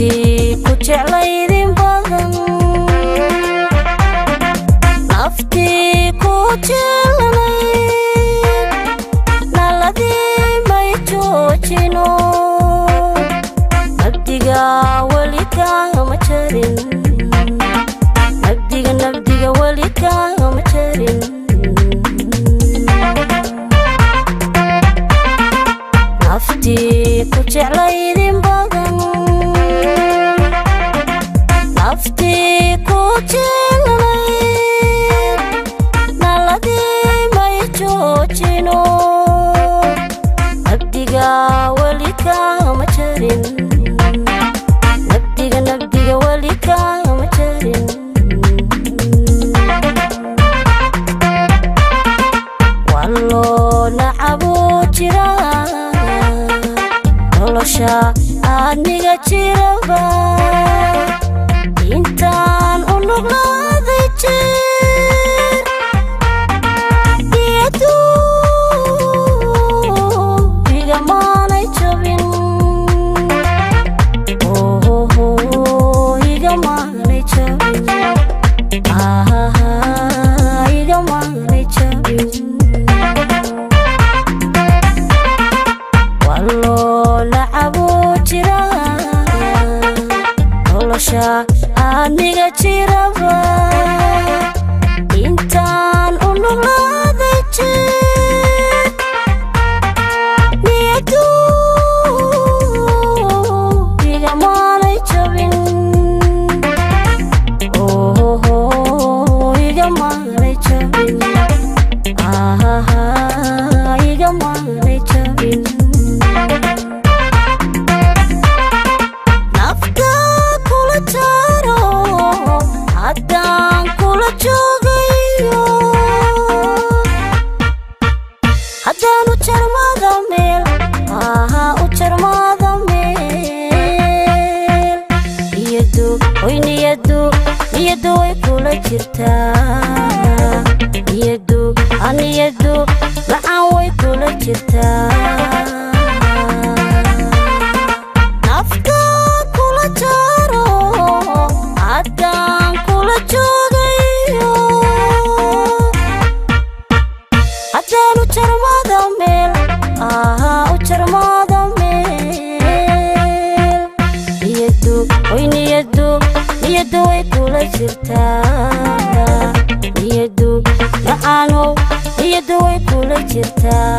نفتي كجعليدين بدن نفتي كجعليد نالدي ما يجوجينو نبديغا وليكا مجرين نبديغا وليكا مجرين نفتي كجعليدين بدن نفتي كجعليد نالدي ما يجوجينو نبديغا وليكا مجرين نبديغا وليكا مجرين والله نعبو جيران nolosha aniga jiraba intaan u nuglaaday jeer iyadu igamaanay jabin igamaanay jabin igamaanay jabin aniga jiraba intaan u nuglaaday jeer niyadu igamaanay jabin igamaanay jabin igamaanay jabin haddaan kula joogayo haddaan u jarmada meel u jarmada meel niyadu way kula jirtaa niyadu macaan way kula jirtaa naftaan kula jaro haddaan kula joogayo haddaan u jarmada meel u jarmada meel niyadu way kula jirtaa niyadu macaanow niyadu way kula jirtaa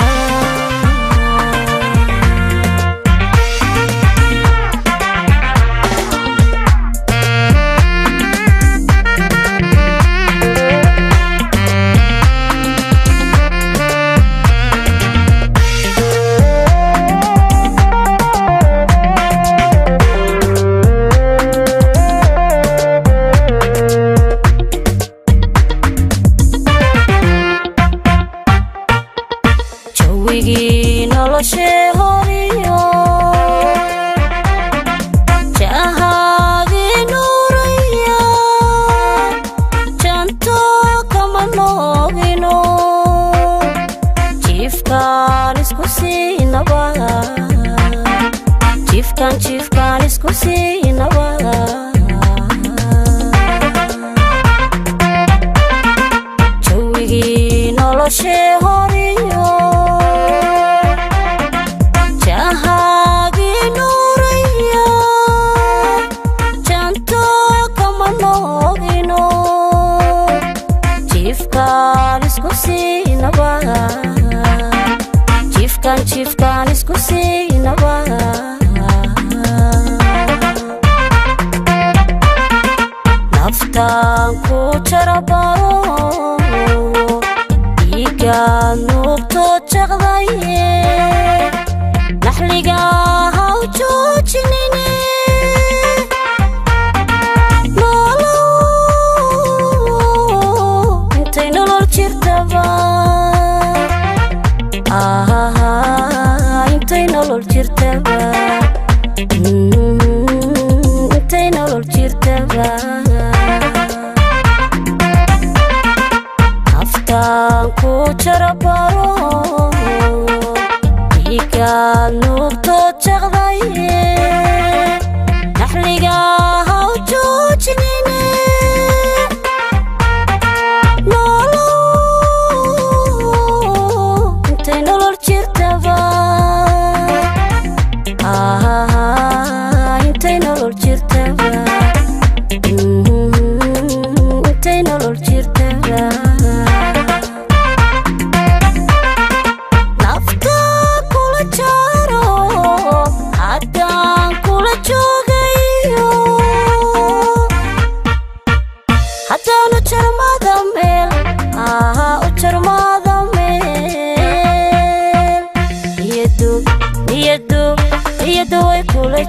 jawigii noloshee horiyo jahaagii nuuraya janto kama noogino jiifkaan isku siinaba jiifkaan isku siinaba jawigii noloshee horiyo jahaagii nuuraya janto kama noogino jiifkaan isku siinaba jiifkaan isku siinaba naftaan ku jarabaro dhiigaan nuugto jaqdaye naxliga haw joojinine nolow intay nolol jirtaba intay nolol jirtaba intay nolol jirtaba naftaan ku jarabaro dhiigaan nuugto jaqdaye naxliga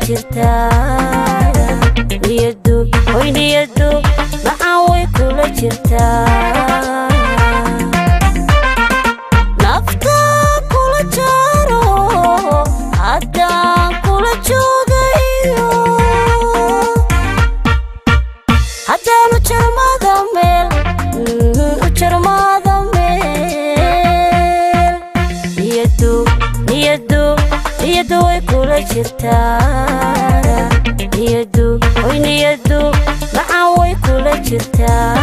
jirtaa niyadu way niyadu macaan way kula jirtaa nafta kula jaro haddaan kula joogayo haddaan u jarmada meel niyadu way kula jirtaa niyadu way niyadu macaan way kula jirtaa